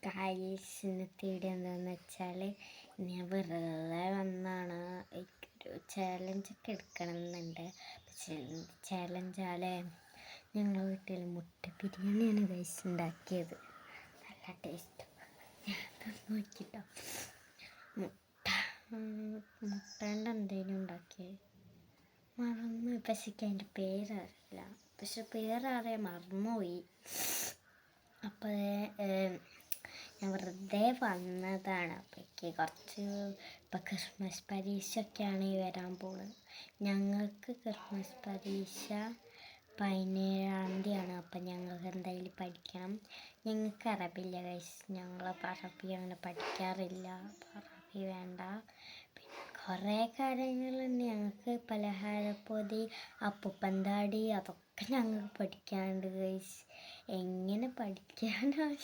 ഗൈസിനെ തേടി എന്താണെന്ന് വെച്ചാൽ ഞാൻ വെറുതെ വന്നാണ്. എനിക്കൊരു ചാലഞ്ചൊക്കെ എടുക്കണമെന്നുണ്ട്. ചാലഞ്ചാലേ ഞങ്ങൾ വീട്ടിൽ മുട്ട ബിരിയാണിയാണ് ഗൈസ് ഉണ്ടാക്കിയത്. നല്ല ടേസ്റ്റ്. നോക്കിട്ടോ, മുട്ടേൻ്റെ എന്തെങ്കിലും ഉണ്ടാക്കിയത് മറന്നു. പക്ഷേ അതിൻ്റെ പേരറിയില്ല. പക്ഷെ പേരറിയാൻ മറന്നുപോയി. അപ്പോൾ ഞാൻ വെറുതെ വന്നതാണ്. അപ്പോഴേക്ക് ഇപ്പം ക്രിസ്മസ് പരീക്ഷയൊക്കെയാണ് വരാൻ പോകുന്നത്. ഞങ്ങൾക്ക് ക്രിസ്മസ് പരീക്ഷ 17-ാം തീയതിയാണ്. അപ്പം ഞങ്ങൾക്ക് എന്തായാലും പഠിക്കണം. ഞങ്ങൾക്ക് അറബില്ല ഗൈസ്. ഞങ്ങൾ അറബി അങ്ങനെ പഠിക്കാറില്ല. അറബി വേണ്ട. പിന്നെ കുറേ കാര്യങ്ങളുണ്ട്. ഞങ്ങൾക്ക് പലഹാരപ്പൊതി, അപ്പൂപ്പന്താടി അതൊക്കെ ഞങ്ങൾക്ക് പഠിക്കാനുണ്ട് ഗൈസ്. എങ്ങനെ പഠിക്കാനാണ്?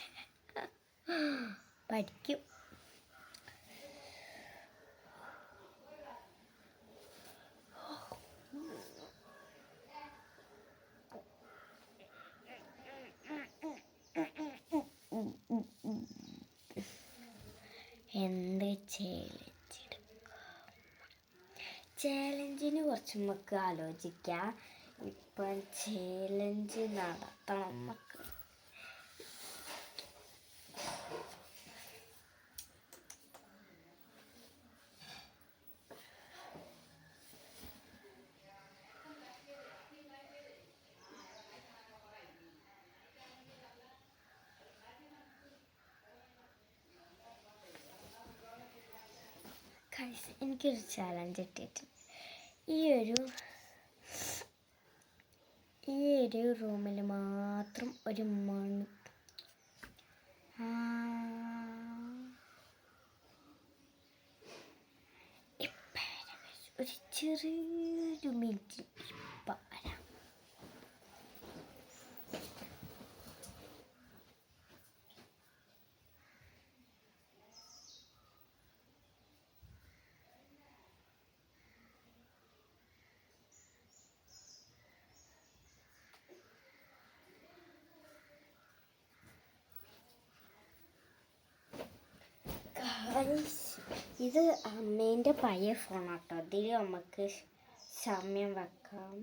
പഠിക്കും. എന്ത് ചാലഞ്ചിന് കുറച്ച് നമുക്ക് ആലോചിക്കാം. ഇപ്പം ചാലഞ്ച് നടത്തണം നമുക്ക്. എനിക്കൊരു ചാലഞ്ച് ഇട്ടിട്ടുണ്ട്. ഈ ഒരു റൂമിൽ മാത്രം ഒരു ഒരു ചെറിയൊരു മിനിറ്റ് ഇപ്പം വരാം. ഇത് അമ്മേൻ്റെ പഴയ ഫോണാട്ടോ. അതിൽ നമുക്ക് സമയം വെക്കാം.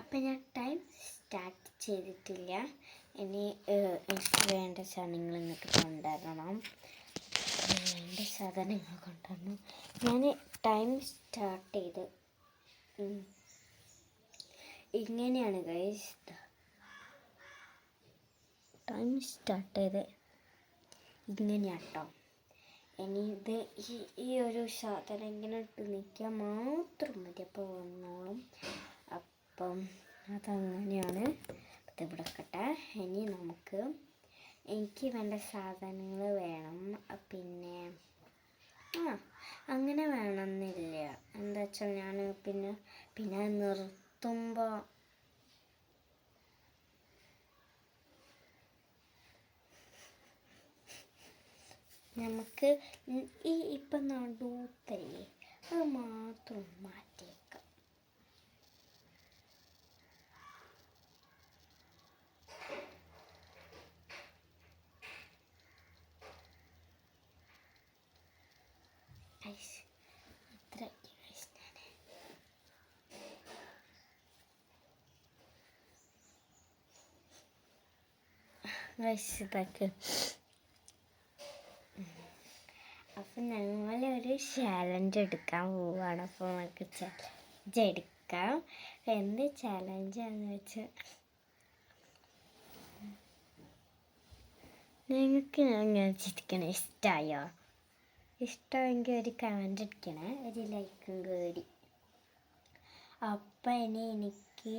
അപ്പം ഞാൻ ടൈം സ്റ്റാർട്ട് ചെയ്തിട്ടില്ല. ഇനി എനിക്ക് വേണ്ട സാധനങ്ങൾ നിങ്ങൾക്ക് കൊണ്ടുവരണം. ഞാൻ ടൈം സ്റ്റാർട്ട് ചെയ്ത് ഇങ്ങനെയാണ് ഗൈസ്. ടൈം സ്റ്റാർട്ട് ചെയ്ത് ഇങ്ങനെയാട്ടോ. ഇനി ഇത് ഈ ഒരു സാധനം ഇങ്ങനെ ഇട്ട് നിൽക്കാൻ മാത്രം മതി. അപ്പോൾ വന്നോളും. അപ്പം അതങ്ങനെയാണ്. ഇത് വിടക്കട്ടെ. ഇനി എനിക്ക് വേണ്ട സാധനങ്ങൾ വേണം. പിന്നെ അങ്ങനെ വേണമെന്നില്ല. എന്താ വെച്ചാൽ ഞാൻ പിന്നെ നിർത്തുമ്പോൾ നമുക്ക് ഇപ്പം നടുത്തല്ലേ, അത് മാത്രം മാറ്റിയേക്കാം. ഇതൊക്കെ അപ്പം ഞങ്ങളൊരു ചാലഞ്ച് എടുക്കാൻ പോവുകയാണ്. അപ്പോൾ നമുക്ക് ചാലഞ്ച് എടുക്കാം. എന്ത് ചാലഞ്ചാന്ന് വെച്ചാൽ, നിങ്ങൾക്ക് ഞാൻ ചിരിക്കണ ഇഷ്ടമായോ? ഇഷ്ടമെങ്കിൽ ഒരു കമൻ്റ് അടിക്കണേ, ഒരു ലൈക്കും കൂടി. അപ്പം ഇനി എനിക്ക്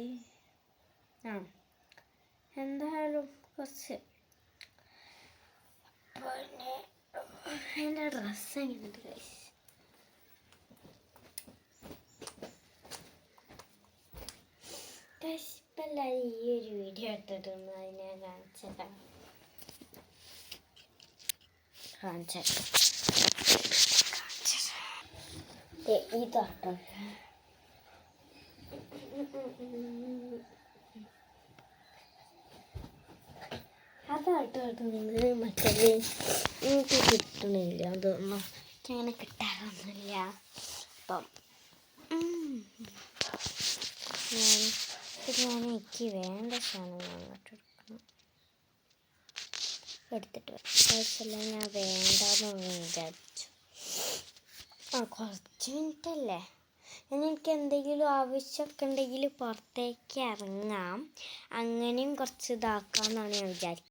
എന്തായാലും കുറച്ച് പിന്നെ എൻ്റെ ഡ്രസ്സ് എങ്ങനെയുണ്ട് ഗൈസ്? ഇപ്പം എല്ലാവരും ഈ ഒരു വീഡിയോ ഇട്ടിട്ടുണ്ട്. അതിനെ കാണിച്ചേക്കാം. ഇതാട്ടോ അതാട്ടോ ഇടുന്നത്. മറ്റേത് എനിക്ക് കിട്ടണില്ല, അതൊന്നും അങ്ങനെ കിട്ടാറൊന്നുമില്ല. അപ്പം ഞാൻ എനിക്ക് വേണ്ട സാധനം എടുത്തിട്ട് കുഴപ്പമില്ല. ഞാൻ വേണ്ടെന്ന് വിചാരിച്ചു. കുറച്ച് മിനിറ്റല്ലേ, എനിക്ക് എന്തെങ്കിലും ആവശ്യമൊക്കെ ഉണ്ടെങ്കിൽ പുറത്തേക്ക് ഇറങ്ങാം, അങ്ങനെയും കുറച്ച് ഇതാക്കാമെന്നാണ് ഞാൻ വിചാരിക്കുന്നത്.